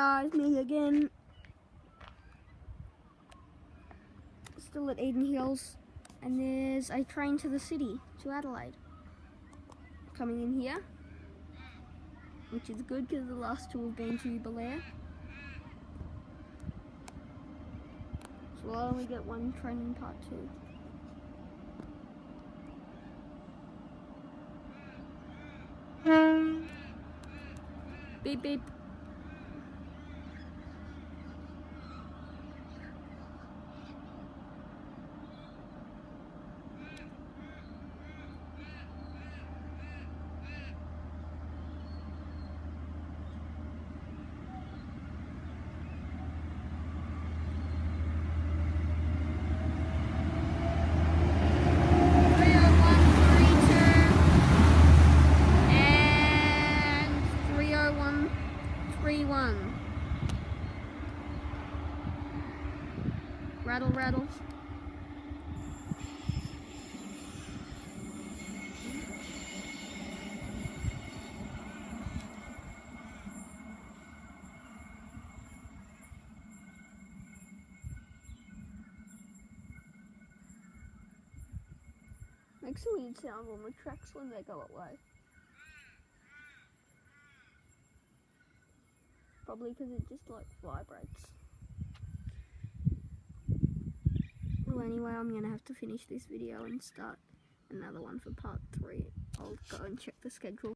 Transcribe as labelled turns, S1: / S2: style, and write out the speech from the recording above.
S1: Guys, me again. Still at Eden Hills, and there's a train to the city, to Adelaide. Coming in here, which is good because the last two have been to Belair. So I'll only get one train in part 2. Beep beep. Rattle, rattle. Makes a weird sound on the tracks when they go away. Probably because it just like vibrates. Well, anyway, I'm gonna have to finish this video and start another one for part 3. I'll go and check the schedule.